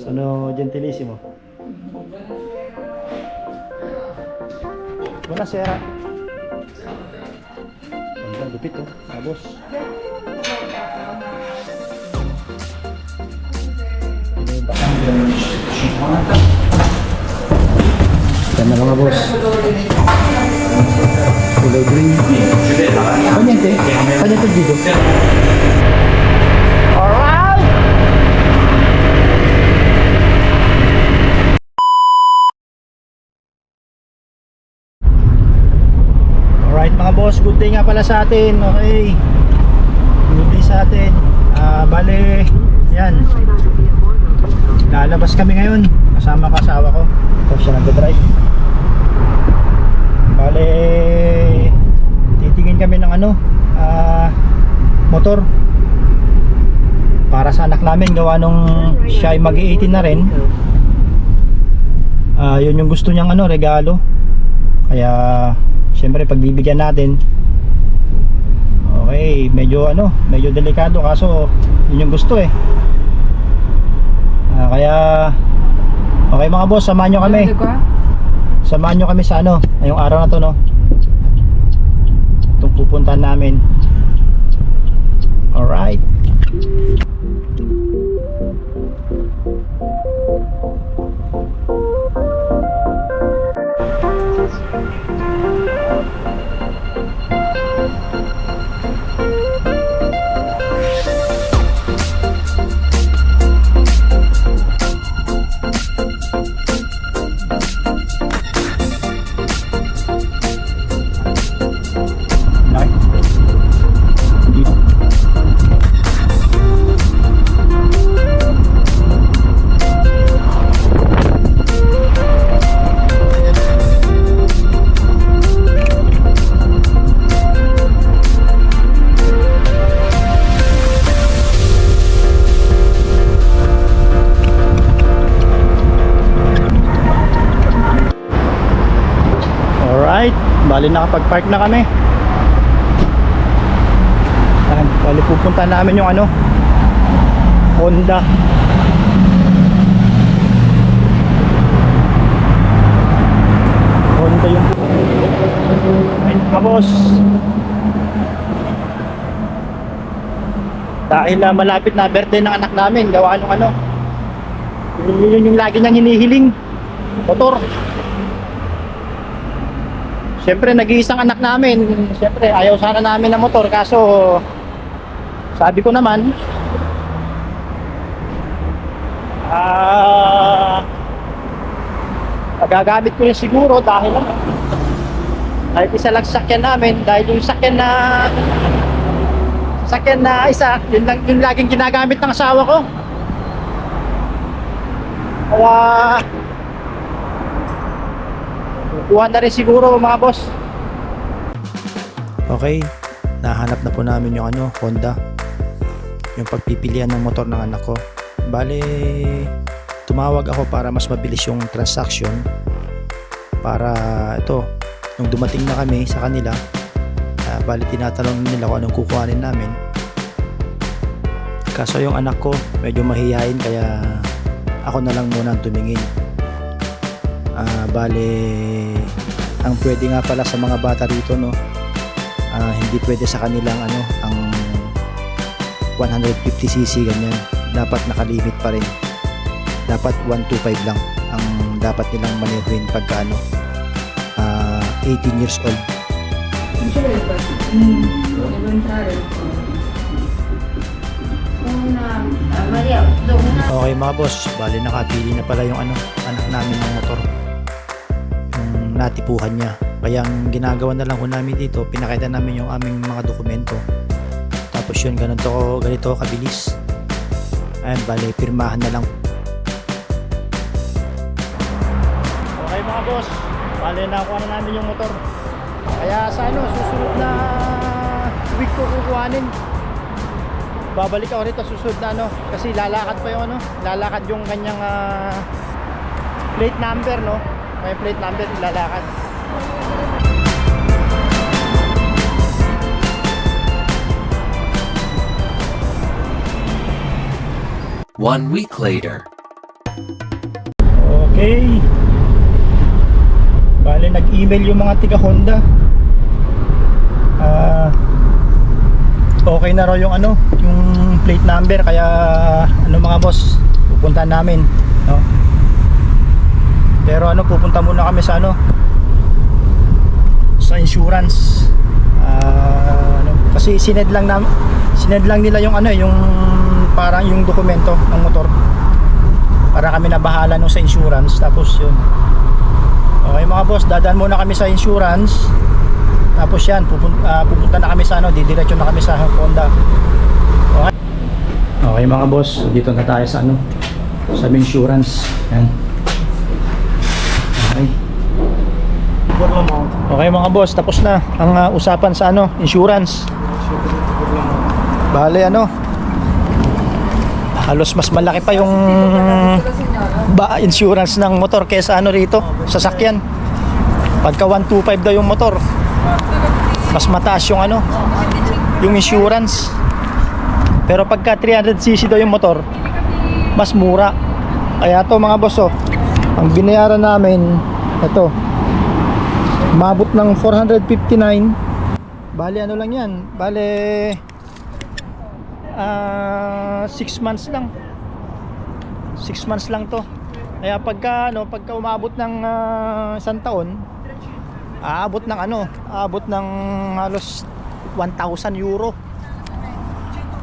Sono gentilissimo. Buonasera. Ang lupit oh, mga boss. Yan na mga boss. Kulay green. Kanyente. Kanyente dito. Alright! Alright mga boss, good day nga pala sa atin. Okay. Good day sa atin. Bale, yan. Lalabas kami ngayon. Kasama kasawa ko. Ito siya nag-drive. Bale, titingin kami ng motor para sa anak namin. Gawa nung siya ay mag-18 na rin. Yun yung gusto niyang regalo. Kaya siyempre pagbibigyan natin. Okay, medyo delikado kaso yun yung gusto eh. Kaya okay mga boss, samahan nyo kami. Samahan nyo kami sa ngayong araw na to, no. Itong pupuntahan namin. Alright. Bali nakapag-park na kami. Bali pupunta namin yung Honda. Honda yung ay mga boss. Dahil malapit na birthday ng anak namin, gawa nung yun yung lagi niyang hinihiling, motor. Siyempre nag-iisang anak namin, siyempre ayaw sana namin ng motor kaso sabi ko naman magagamit ko rin siguro dahil kahit isa lang sakyan namin, dahil yung sakyan na isa, yun laging ginagamit ng asawa ko. Kaya kuha na rin siguro mga boss. Okay, nahanap na po namin yung Honda, yung pagpipilian ng motor ng anak ko. Bale, tumawag ako para mas mabilis yung transaction. Para ito, nung dumating na kami sa kanila, bale tinatanong nila kung anong kukuhanin namin. Kaso yung anak ko medyo mahihain, kaya ako na lang muna ang tumingin. Bale, ang pwede nga pala sa mga bata rito, no, hindi pwede sa kanilang ang 150cc ganyan. Dapat nakalimit pa rin. Dapat 125 lang ang dapat nilang manehuin pagka 18 years old. Okay mga boss, bali nakabili na pala yung anak namin ng motor, yung natipuhan niya. Kaya ang ginagawa na lang namin dito, pinakita namin yung aming mga dokumento, tapos yun ganito kabilis. Ayan, bali pirmahan na lang. Okay mga boss, bali nakuha na namin yung motor. Kaya sa susunod na week ko kukuhanin. Babalik ako rito susunod na kasi lalakad pa yung lalakad yung kanyang plate number, no. May plate number lalakad. One week later. Okay. Bale, nag-email yung mga tiga Honda. Okay na raw yung ano, yung plate number, kaya ano mga boss, pupuntahan namin, no? Pero ano, pupunta muna kami sa ano, sa insurance. Kasi sined lang nila yung ano, yung parang yung dokumento ng motor. Para kami na bahala no sa insurance, tapos yun. Okay mga boss, dadaan muna kami sa insurance. Tapos yan, pupunta na kami sa ano, didiretso na kami sa Honda. Okay. Okay mga boss, dito na tayo sa ano, sa insurance. Yan. Okay. Okay mga boss, tapos na ang usapan sa ano, insurance. Bale ano, halos mas malaki pa yung insurance ng motor kaysa ano rito, sasakyan. Pagka 125 daw yung motor, mas mataas yung ano, yung insurance. Pero pagka 300cc daw yung motor, mas mura. Kaya to mga boss, oh, ang binayaran namin ito, umabot ng 459. Bale ano lang yan, bale 6 months lang, 6 months lang to. Kaya pagka ano, pagka umabot ng isang taon, aabot ng halos 1,000 euro.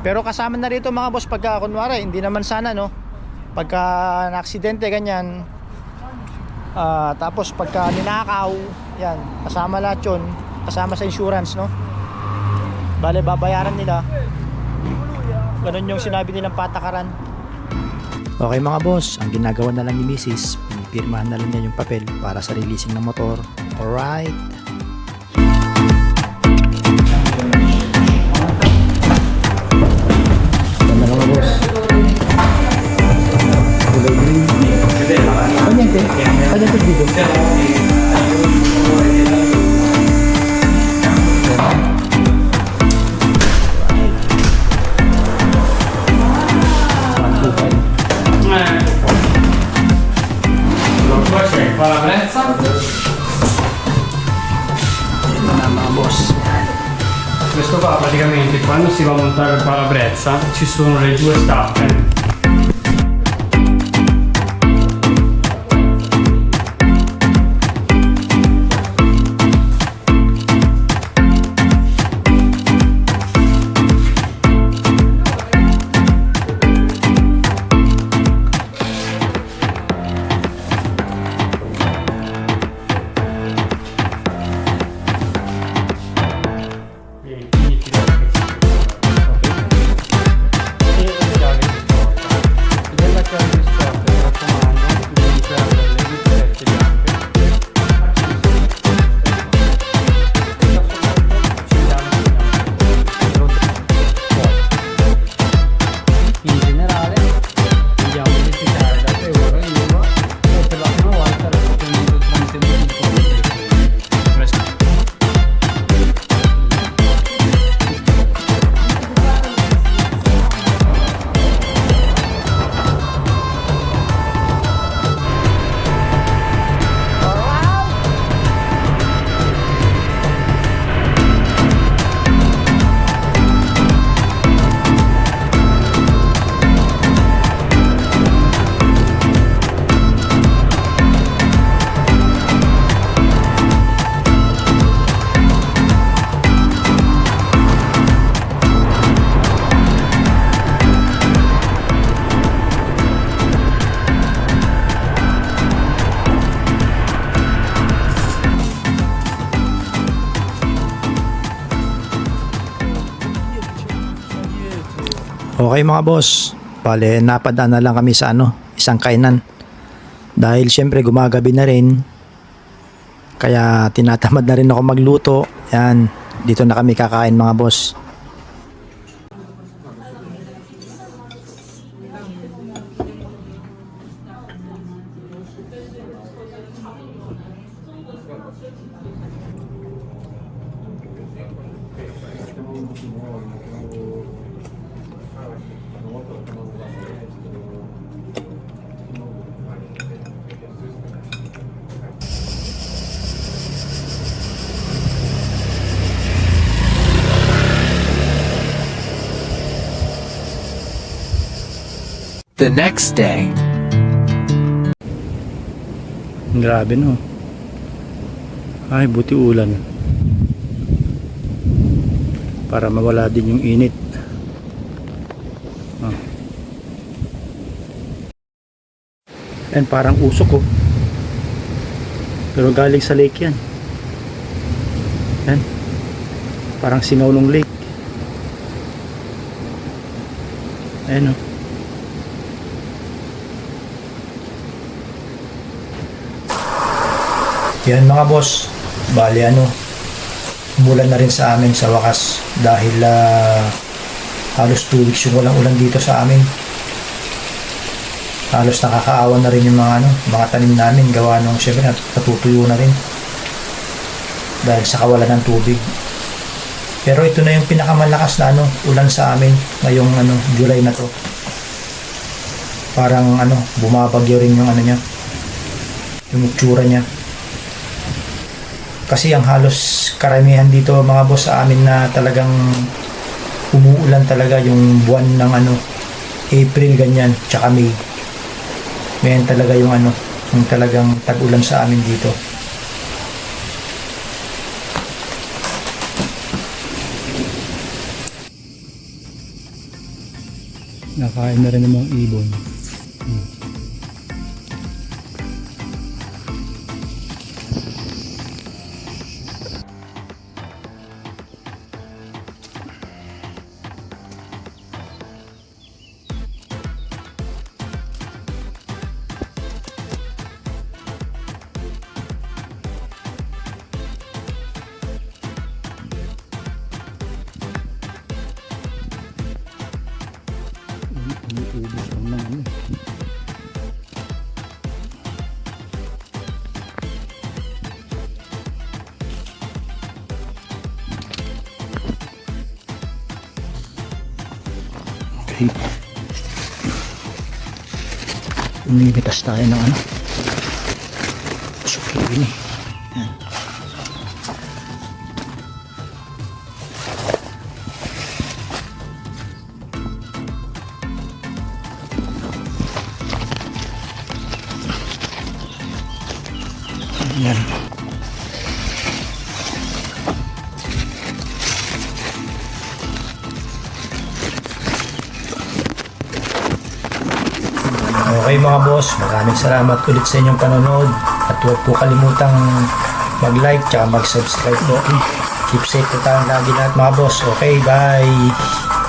Pero kasama na rito mga boss, pagka kunwari hindi naman sana no, pagka na-aksidente ganyan, tapos pagka ninakaw, yan, kasama lahat yun, kasama sa insurance no. Bale babayaran nila, ganun yung sinabi nilang patakaran. Okay mga boss, ang ginagawa na lang ni Mrs., pinipirmahan na lang niya yung papel para sa releasing ng motor. Alright. Ganda mga boss. Kulay green. Panyente. Panyente dito. Mga boss. Questo qua praticamente quando si va a montare il parabrezza ci sono le due tappe. Okay mga boss, bale napadaan na lang kami sa ano, isang kainan. Dahil syempre gumagabi na rin, kaya tinatamad na rin ako magluto. Yan, dito na kami kakain mga boss. The next day. Grabe no. Ay, buti ulan. Para mawala din yung init. Ah. And parang usok oh. Pero galing sa lake yan. Yan. Parang singaw ng lake. Ayan oh. Yan mga boss, bali ano, umulan na rin sa amin sa wakas dahil halos 2 weeks yung walang ulan dito sa amin. Halos nakakaawa na rin yung mga tanim namin gawa nung syempre natutuyo na rin dahil sa kawalan ng tubig. Pero ito na yung pinakamalakas na ulan sa amin ngayong July na to. Parang bumabagyo rin yung niya, yung itsura niya. Kasi ang halos karamihan dito mga boss sa amin na talagang umuulan talaga yung buwan ng April ganyan, tsaka May. Ngayon talaga yung yung talagang tag-ulan sa amin dito. Nakain na rin ng mga ibon. Ubus lang ng Okay. Umimitas tayo ng sukli. Yan. Yan. Okay mga boss, maraming salamat ulit sa inyong panonood at huwag po kalimutang mag-like at mag-subscribe po. Keep safe po tayong lagi lahat mga boss. Okay, bye!